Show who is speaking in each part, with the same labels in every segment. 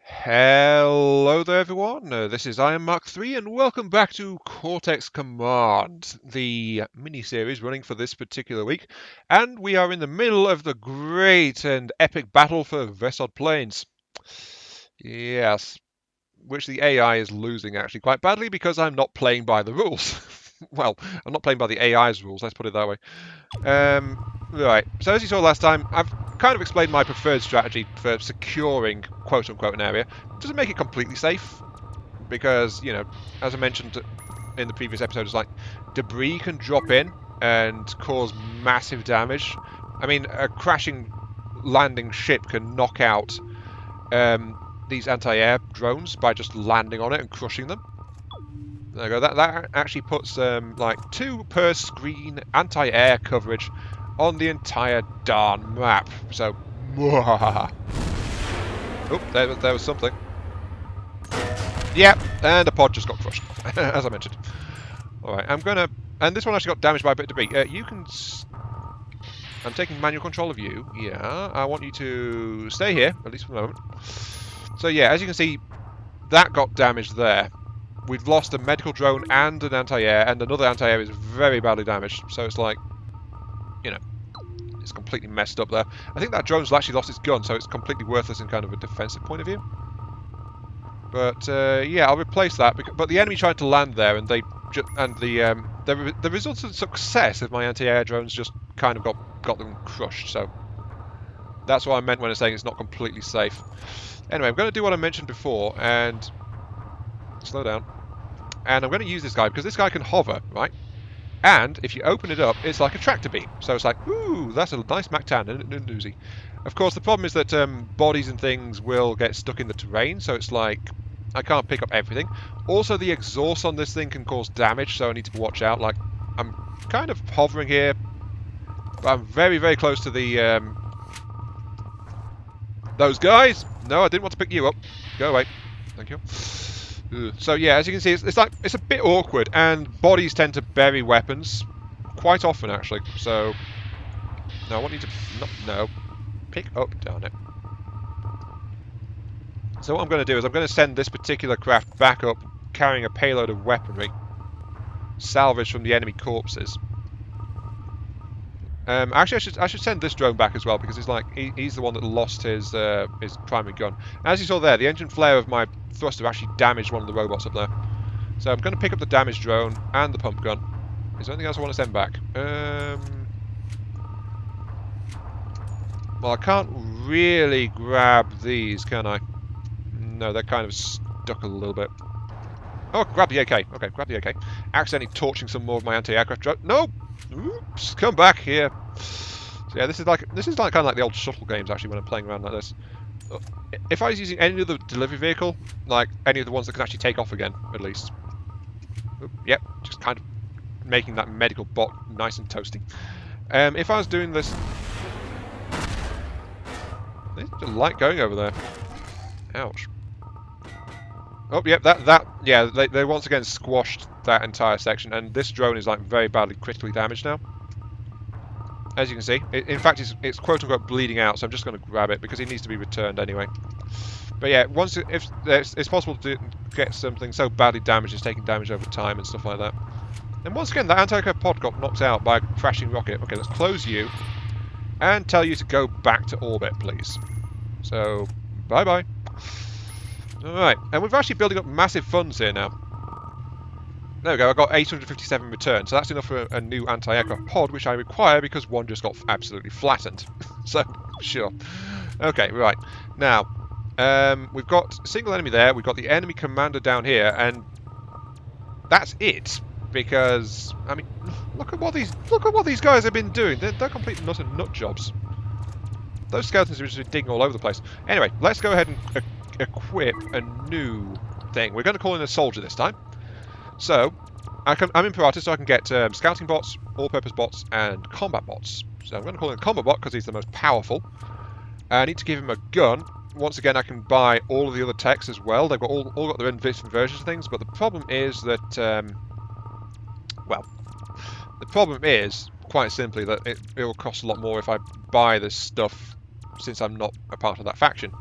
Speaker 1: Hello there everyone, this is I Am Mark 3 and welcome back to Cortex Command, the mini-series running for this particular week, and we are in the middle of the great and epic battle for Vesod Plains. Yes, which the AI is losing actually quite badly because I'm not playing by the rules. Well, I'm not playing by the AI's rules, let's put it that way. Right, so as you saw last time, I've kind of explained my preferred strategy for securing quote-unquote an area. It doesn't make it completely safe, because, you know, as I mentioned in the previous episode, it's like debris can drop in and cause massive damage. I mean, a crashing landing ship can knock out these anti-air drones by just landing on it and crushing them. There you go. That actually puts like 2 per screen anti-air coverage on the entire darn map. So, oh, there was something. Yep, and the pod just got crushed, as I mentioned. Alright, I'm gonna... And this one actually got damaged by a bit of debris. You can... I'm taking manual control of you. Yeah, I want you to stay here, at least for the moment. So yeah, as you can see, that got damaged there. We've lost a medical drone and an anti-air, and another anti-air is very badly damaged. So it's like, you know, it's completely messed up there. I think that drone's actually lost its gun, so it's completely worthless in kind of a defensive point of view. But yeah, I'll replace that. But the enemy tried to land there, and the resultant success of my anti-air drones just kind of got them crushed. So that's what I meant when I was saying it's not completely safe. Anyway, I'm going to do what I mentioned before and slow down. And I'm going to use this guy because this guy can hover, right? And if you open it up, it's like a tractor beam. So it's like, ooh, that's a nice MAC-10 and a Uzi. Of course, the problem is that bodies and things will get stuck in the terrain. So it's like, I can't pick up everything. Also, the exhaust on this thing can cause damage. So I need to watch out. Like, I'm kind of hovering here. But I'm very, very close to the... those guys! No, I didn't want to pick you up. Go away. Thank you. So yeah, as you can see, it's a bit awkward, and bodies tend to bury weapons quite often, actually. So no, I want you to no pick up, darn it. So what I'm going to do is I'm going to send this particular craft back up, carrying a payload of weaponry, salvaged from the enemy corpses. Actually, I should send this drone back as well because he's the one that lost his primary gun. As you saw there, the engine flare of my thruster actually damaged one of the robots up there. So I'm going to pick up the damaged drone and the pump gun. Is there anything else I want to send back? Well, I can't really grab these, can I? No, they're kind of stuck a little bit. Oh, grab the AK. Okay, grab the AK. Accidentally torching some more of my anti-aircraft drone. No! Oops, come back here. So yeah, this is like kind of like the old shuttle games actually when I'm playing around like this. If I was using any other delivery vehicle, like any of the ones that can actually take off again, at least. Yep, just kind of making that medical bot nice and toasty. If I was doing this, there's a light going over there. Ouch. Oh, yep, yeah, they once again squashed that entire section, and this drone is like very badly critically damaged now. As you can see, in fact, it's quote-unquote bleeding out, so I'm just going to grab it because it needs to be returned anyway. But yeah, if it's possible to get something so badly damaged it's taking damage over time and stuff like that. And once again, that anti-aircraft pod got knocked out by a crashing rocket. Okay, let's close you and tell you to go back to orbit, please. So, bye-bye. Alright, and we're actually building up massive funds here now. There we go, I got 857 returns, so that's enough for a new anti-aircraft pod, which I require because one just got absolutely flattened. So, sure. Okay, right. Now, we've got a single enemy there, we've got the enemy commander down here, and that's it. Because, I mean, look at what these guys have been doing. They're complete nut jobs. Those skeletons are just digging all over the place. Anyway, let's go ahead and equip a new thing. We're going to call in a soldier this time. So, I'm in Paratus, so I can get scouting bots, all-purpose bots, and combat bots. So I'm going to call in a combat bot because he's the most powerful. I need to give him a gun. Once again, I can buy all of the other techs as well. They've got all got their own different versions of things, but the problem is that, well, the problem is, quite simply, that it will cost a lot more if I buy this stuff since I'm not a part of that faction.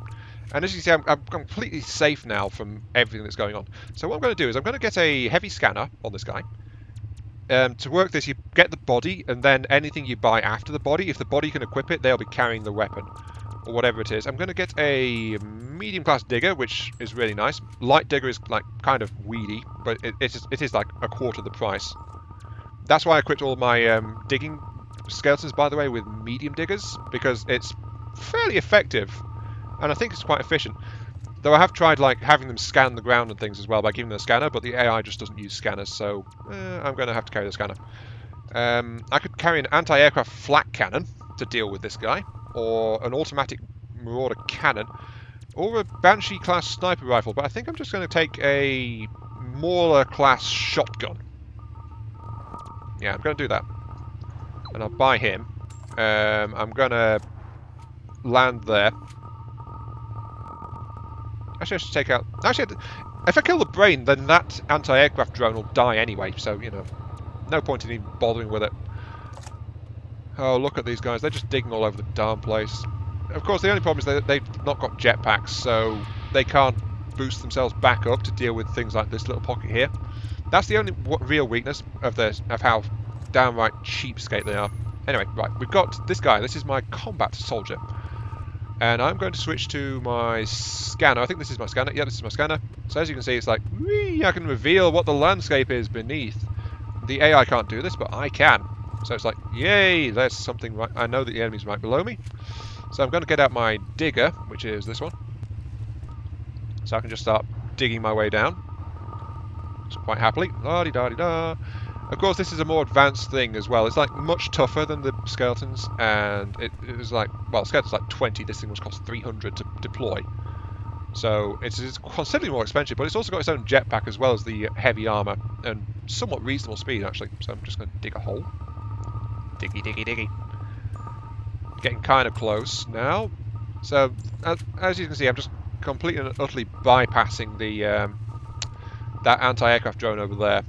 Speaker 1: And as you see, I'm completely safe now from everything that's going on. So what I'm going to do is I'm going to get a heavy scanner on this guy. To work this, you get the body, and then anything you buy after the body, if the body can equip it, they'll be carrying the weapon, or whatever it is. I'm going to get a medium-class digger, which is really nice. Light digger is like kind of weedy, but it is like a quarter the price. That's why I equipped all my digging skeletons, by the way, with medium diggers, because it's fairly effective, and I think it's quite efficient. Though I have tried like having them scan the ground and things as well by giving them a scanner, but the AI just doesn't use scanners, so I'm going to have to carry the scanner. I could carry an anti-aircraft flak cannon to deal with this guy, or an automatic marauder cannon, or a Banshee-class sniper rifle, but I think I'm just going to take a Mauler-class shotgun. Yeah, I'm going to do that. And I'll buy him. I'm going to land there. Actually, I should take out... Actually, if I kill the brain, then that anti-aircraft drone will die anyway, so, you know, no point in even bothering with it. Oh, look at these guys. They're just digging all over the darn place. Of course, the only problem is that they've not got jetpacks, so they can't boost themselves back up to deal with things like this little pocket here. That's the only real weakness of how downright cheapskate they are. Anyway, right, we've got this guy. This is my combat soldier. And I'm going to switch to my scanner. I think this is my scanner. Yeah, this is my scanner. So as you can see, it's like, whee, I can reveal what the landscape is beneath. The AI can't do this, but I can. So it's like, yay, there's something right. I know that the enemy's right below me. So I'm going to get out my digger, which is this one. So I can just start digging my way down. So quite happily. La-di-da-di-da. Of course, this is a more advanced thing as well. It's like much tougher than the skeletons, and it was like, well, skeletons like 20. This thing was cost 300 to deploy. So it's considerably more expensive, but it's also got its own jetpack as well as the heavy armor and somewhat reasonable speed actually. So I'm just going to dig a hole. Diggy, diggy, diggy. Getting kind of close now. So as you can see, I'm just completely and utterly bypassing the that anti-aircraft drone over there.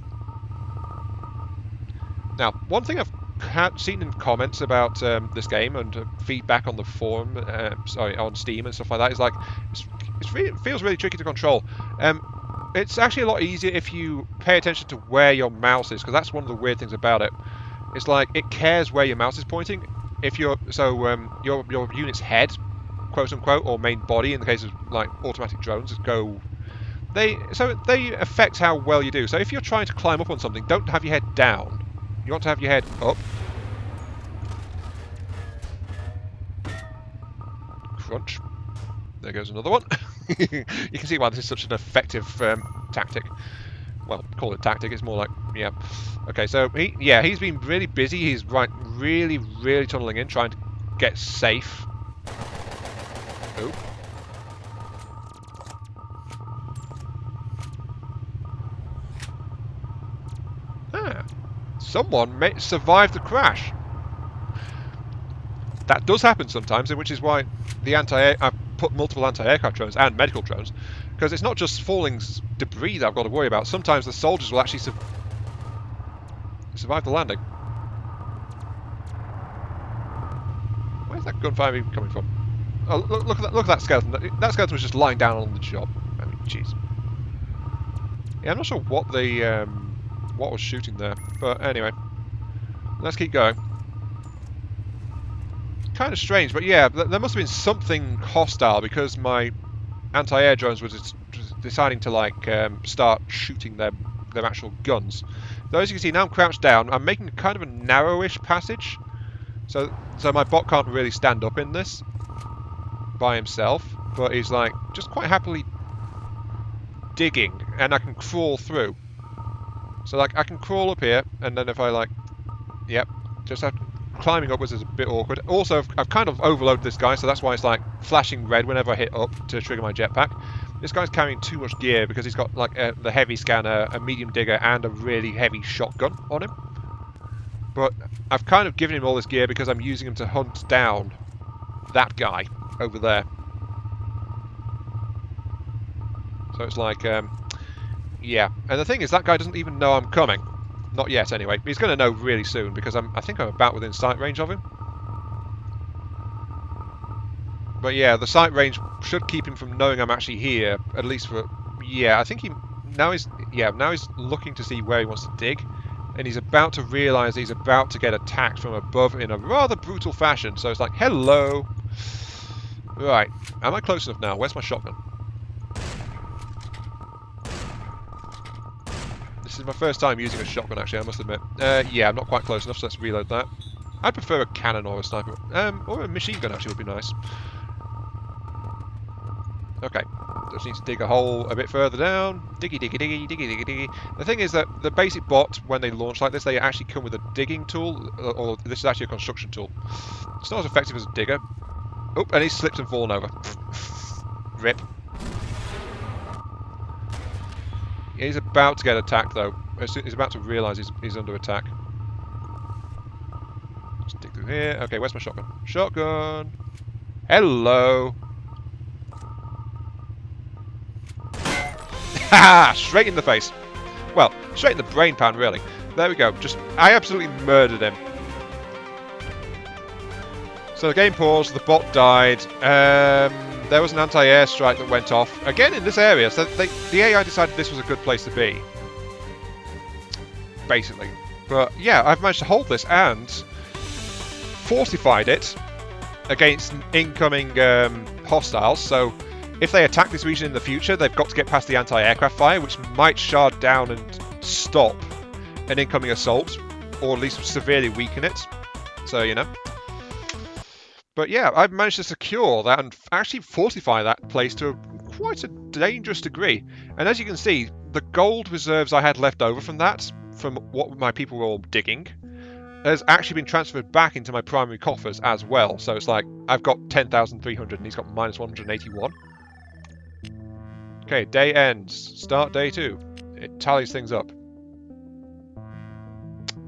Speaker 1: Now, one thing I've seen in comments about this game and feedback on the forum, on Steam and stuff like that, is like it feels really tricky to control. It's actually a lot easier if you pay attention to where your mouse is, because that's one of the weird things about it. It's like it cares where your mouse is pointing. If your unit's head, quote unquote, or main body, in the case of like automatic drones, they affect how well you do. So if you're trying to climb up on something, don't have your head down. You want to have your head up. Crunch. There goes another one. You can see why this is such an effective tactic. Well, call it tactic. It's more like, yeah. Okay, so he's been really busy. He's really tunneling in, trying to get safe. Oop. Someone survived the crash. That does happen sometimes, which is why I've put multiple anti-aircraft drones and medical drones, because it's not just falling debris that I've got to worry about. Sometimes the soldiers will actually survive the landing. Where's that gunfire even coming from? Oh, look at that skeleton. That skeleton was just lying down on the job. I mean, jeez. Yeah, I'm not sure what what was shooting there, but anyway, let's keep going. Kind of strange, but yeah, there must have been something hostile, because my anti-air drones were just deciding to like start shooting their actual guns. Though as you can see, now I'm crouched down. I'm making kind of a narrowish passage, so my bot can't really stand up in this by himself, but he's like just quite happily digging, and I can crawl through. So like I can crawl up here, and then if I like, yep, just have climbing upwards is a bit awkward. Also, I've kind of overloaded this guy, so that's why it's like flashing red whenever I hit up to trigger my jetpack. This guy's carrying too much gear because he's got like the heavy scanner, a medium digger, and a really heavy shotgun on him. But I've kind of given him all this gear because I'm using him to hunt down that guy over there. So it's like, yeah. And the thing is, that guy doesn't even know I'm coming. Not yet, anyway. He's going to know really soon, because I think I'm about within sight range of him. But yeah, the sight range should keep him from knowing I'm actually here, at least for... Yeah, I think he... Now he's looking to see where he wants to dig, and he's about to realise he's about to get attacked from above in a rather brutal fashion, so it's like, hello! Right, am I close enough now? Where's my shotgun? This is my first time using a shotgun, actually, I must admit. Yeah, I'm not quite close enough, so let's reload that. I'd prefer a cannon or a sniper. Or a machine gun, actually, would be nice. Okay, just need to dig a hole a bit further down. Diggy, diggy, diggy, diggy, diggy, diggy. The thing is that the basic bot, when they launch like this, they actually come with a digging tool, or this is actually a construction tool. It's not as effective as a digger. Oh, and he's slipped and fallen over. Rip. He's about to get attacked, though. He's about to realise he's under attack. Let's dig through here. Okay, where's my shotgun? Shotgun! Hello! Ha! Straight in the face. Well, straight in the brain pan, really. There we go. I absolutely murdered him. So the game paused, the bot died, there was an anti-air strike that went off, again in this area, so the AI decided this was a good place to be. Basically. But yeah, I've managed to hold this and fortified it against incoming hostiles, so if they attack this region in the future, they've got to get past the anti-aircraft fire, which might shard down and stop an incoming assault, or at least severely weaken it. So, you know. But yeah, I've managed to secure that and actually fortify that place to quite a dangerous degree. And as you can see, the gold reserves I had left over from that, from what my people were all digging, has actually been transferred back into my primary coffers as well. So it's like, I've got 10,300 and he's got minus 181. Okay, day ends. Start day 2. It tallies things up.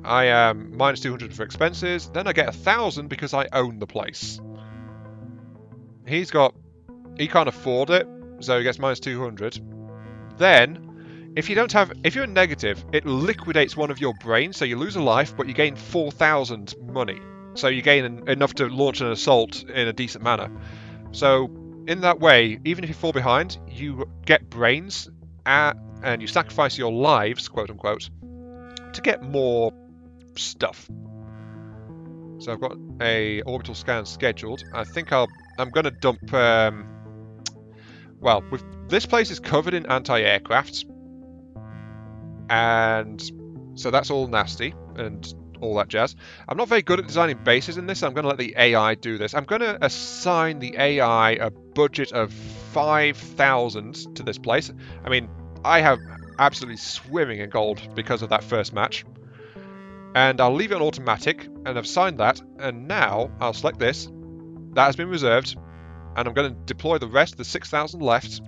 Speaker 1: I am minus 200 for expenses. Then I get 1,000 because I own the place. He can't afford it, so he gets minus 200. Then, if you're negative, it liquidates one of your brains, so you lose a life, but you gain 4,000 money. So you gain enough to launch an assault in a decent manner. So, in that way, even if you fall behind, you get brains, and you sacrifice your lives, quote unquote, to get more stuff. So I've got a orbital scan scheduled. I think I'm going to dump. Well, this place is covered in anti-aircraft, and so that's all nasty and all that jazz. I'm not very good at designing bases in this, so I'm going to let the AI do this. I'm going to assign the AI a budget of 5,000 to this place. I mean, I have absolutely swimming in gold because of that first match. And I'll leave it on automatic, and I've signed that, and now I'll select this. That has been reserved, and I'm going to deploy the rest, the 6,000 left,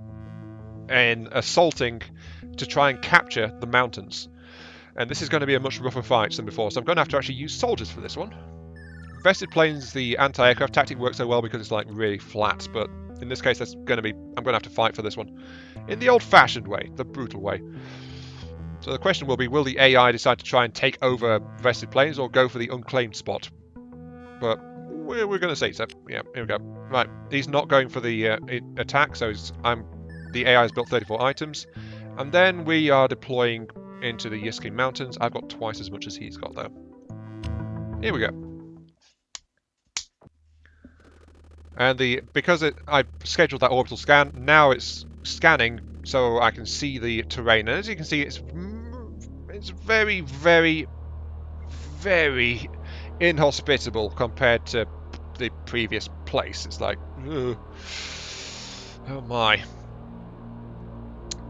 Speaker 1: in assaulting to try and capture the mountains. And this is going to be a much rougher fight than before, so I'm going to have to actually use soldiers for this one. Vested planes, the anti-aircraft tactic works so well because it's like really flat, but in this case I'm going to have to fight for this one in the old-fashioned way, the brutal way. So the question will be, will the AI decide to try and take over vested planes or go for the unclaimed spot? But we're going to see. So yeah, here we go. Right, he's not going for the attack, so the AI has built 34 items. And then we are deploying into the Yiskin Mountains. I've got twice as much as he's got, though. Here we go. And because I scheduled that orbital scan, now it's scanning so I can see the terrain. And as you can see, it's very, very, very inhospitable compared to the previous place. It's like, ugh. Oh my.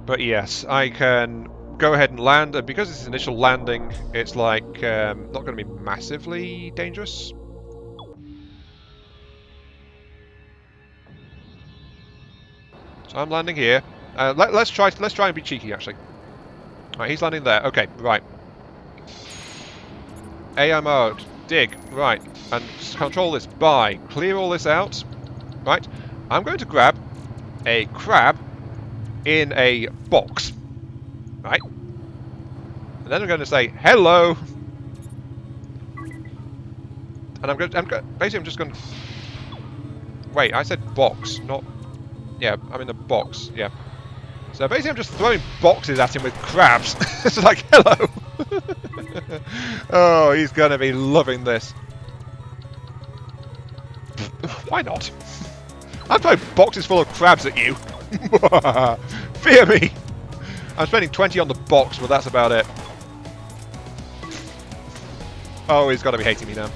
Speaker 1: But yes, I can go ahead and land, and because it's initial landing, it's like not going to be massively dangerous. So I'm landing here. Let's try and be cheeky, actually. Right, he's landing there. Okay, right. AI mode, dig, right, and control this by clear all this out. Right, I'm going to grab a crab in a box. Right, and then I'm going to say hello, and I'm just going to Wait, I said box, not... Yeah, I'm in the box, yeah. So basically I'm just throwing boxes at him with crabs. It's like, hello! Oh, he's gonna be loving this. Why not? I'm throwing boxes full of crabs at you. Fear me! I'm spending 20 on the box, but that's about it. Oh, he's gotta be hating me now.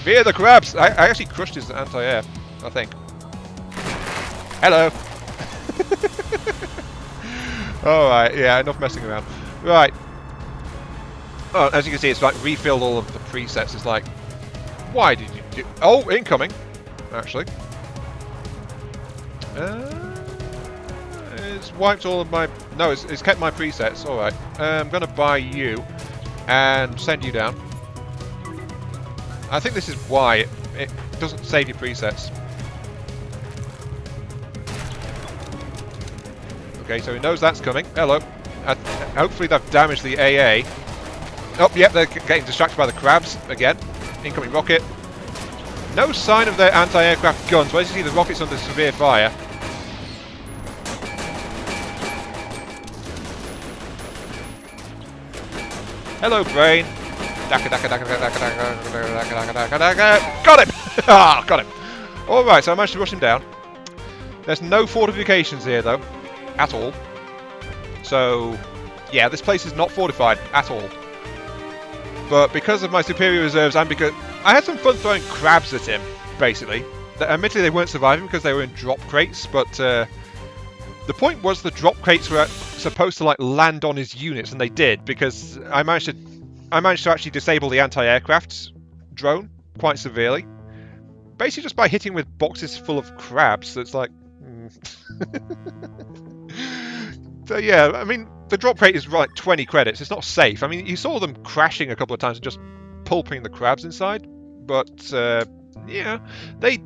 Speaker 1: Fear the crabs! I actually crushed his anti-air, I think. Hello! Alright, yeah, enough messing around. Right. Oh, as you can see, it's like refilled all of the presets. It's like, why did you do... Oh, incoming, actually. It's wiped all of my... No, it's kept my presets. Alright. I'm going to buy you and send you down. I think this is why it doesn't save your presets. Okay, so he knows that's coming. Hello. Hopefully they've damaged the AA. Oh, yep, they're getting distracted by the crabs again. Incoming rocket. No sign of their anti-aircraft guns. Where do you see the rockets under severe fire? Hello, brain. Got him! Ah, got him. Alright, so I managed to rush him down. There's no fortifications here, though. At all. So, yeah, this place is not fortified at all. But because of my superior reserves and because... I had some fun throwing crabs at him, basically. Admittedly, they weren't surviving because they were in drop crates, but... the point was the drop crates were supposed to, like, land on his units, and they did, because I managed to actually disable the anti-aircraft drone quite severely. Basically just by hitting with boxes full of crabs, so it's like... So yeah, I mean, the drop crate is like 20 credits, it's not safe. I mean, you saw them crashing a couple of times and just pulping the crabs inside, but yeah, they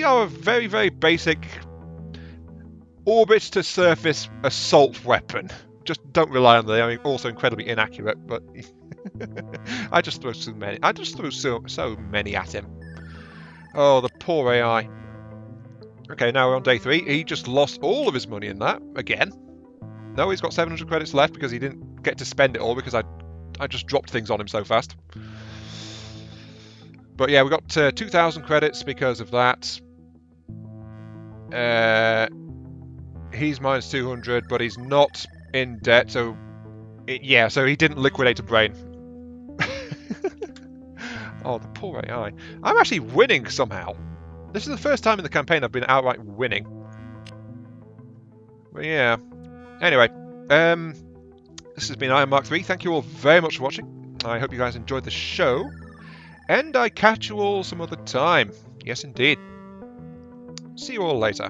Speaker 1: are a very, very basic orbit-to-surface assault weapon. Just don't rely on them. I mean, also incredibly inaccurate, but I just threw so many. I just threw so many at him. Oh, the poor AI. Okay, now we're on day 3. He just lost all of his money in that again. No, he's got 700 credits left because he didn't get to spend it all because I just dropped things on him so fast. But yeah, we got 2,000 credits because of that. He's minus 200, but he's not in debt, so yeah, so he didn't liquidate a brain. Oh, the poor AI. I'm actually winning somehow. This is the first time in the campaign I've been outright winning. But yeah. Anyway, this has been Iron Mark 3. Thank you all very much for watching. I hope you guys enjoyed the show. And I catch you all some other time. Yes, indeed. See you all later.